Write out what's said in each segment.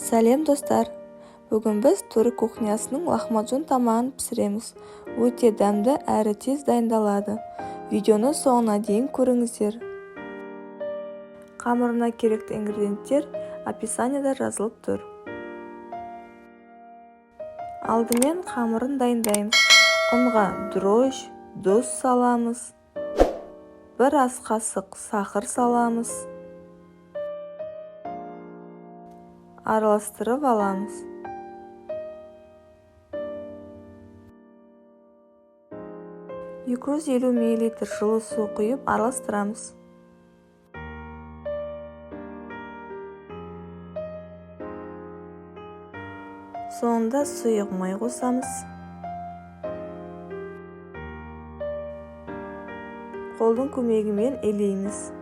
Сәлем достар! Бүгін біз түрік кухнясының лахмаджун тамағын пісіреміз. Өте дәмді әрі тез дайындалады. Видеоны соңына дейін көріңіздер. Қамырына керекті ингредиенттер описаниеда жазылып тұр. Алдымен қамырын дайындаймыз. Ұнға дрожь, тұз саламыз. 1 ас қасық сахар саламыз. Араластырып аламыз. (250 мл жылы су құйып араластырамыз. Соңында сұйық май қосамыз. Қолдың көмегімен елейміз.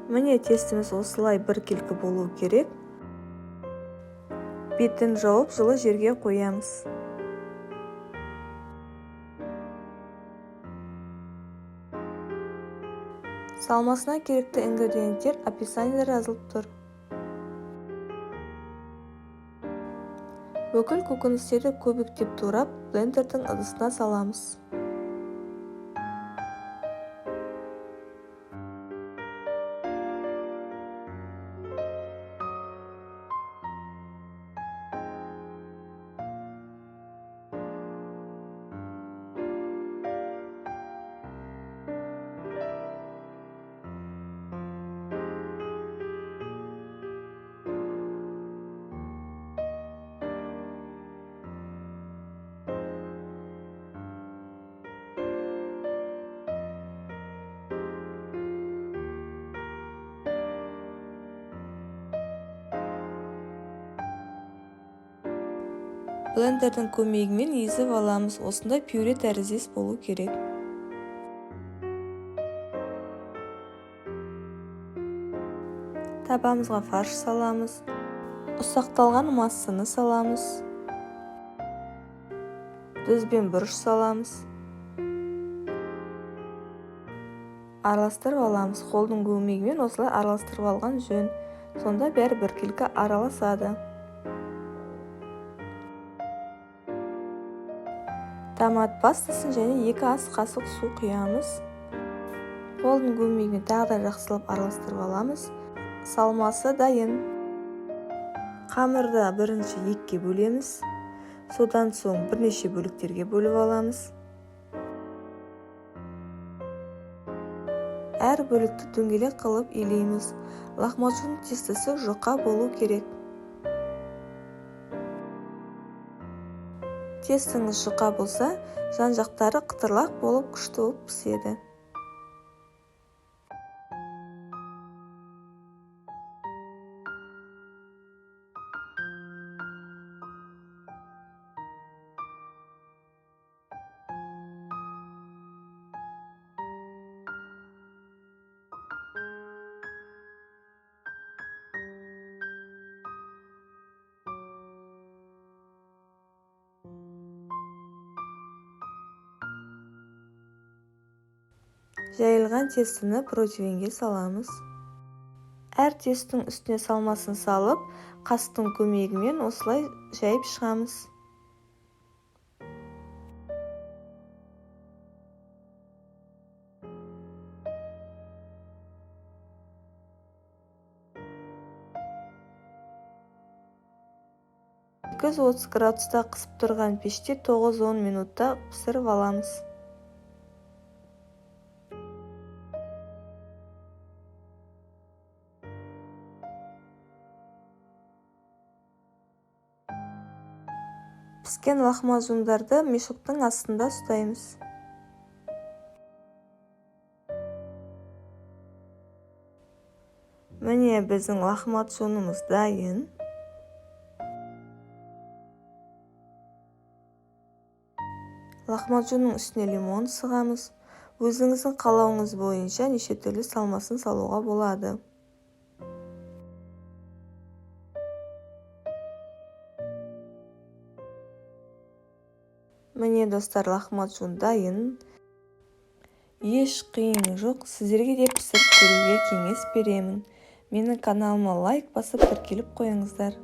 Міне тестіміз осылай біркелкі болу керек. Бетін жауып жылы жерге қоямыз. Салмасына керекті ингредиенттер описаниеда жазылып тұр. Бүкіл көкөністерді көбіктеп турап, блендердің ыдысына саламыз. Блендердің көмегімен езіп аламыз. Осындай пюре тәріздес болу керек. Табамызға фарш саламыз. Ұсақталған массаны саламыз. Тұз бен бұрыш саламыз. Араластырып аламыз. Қолдың көмегімен осылай араластырып алған жөн. Сонда бәрі біркелкі араласады. Томат пастасын және 2 ас қасық су құямыз. Қолдың көмегімен тағы да жақсылап араластырып аламыз. Салмасы дайын. Қамырды бірінші 2-ге бөлеміз. Содан соң бірнеше бөліктерге бөліп аламыз. Әр бөлікті дөңгелек қылып илейміз. Лахмаджун тестісі жұқа болу керек. Тестіңіз жұқа болса, жан-жақтары қытырлақ болып күшті болып піседі. Жайылған тестіні противенге саламыз. Әр тестің үстіне салмасын салып, қасықтың көмегімен осылай жайып шығамыз. (230 градуста қысып тұрған пеште 9-10 минутта пісіріп аламыз. Піскен лахмаджундарды мешоктың астында ұстаймыз. Міне біздің лахмаджунымыз дайын. Лахмаджунның үстіне лимон сығамыз. Өзіңіздің қалауыңыз бойынша неше түрлі салмасын салуға болады. Міне достар, лахмаджун дайын. Еш қиын жоқ, сіздерге де пісіріп көруге кеңес беремін. Менің каналыма лайк басып тіркеліп қойыңыздар.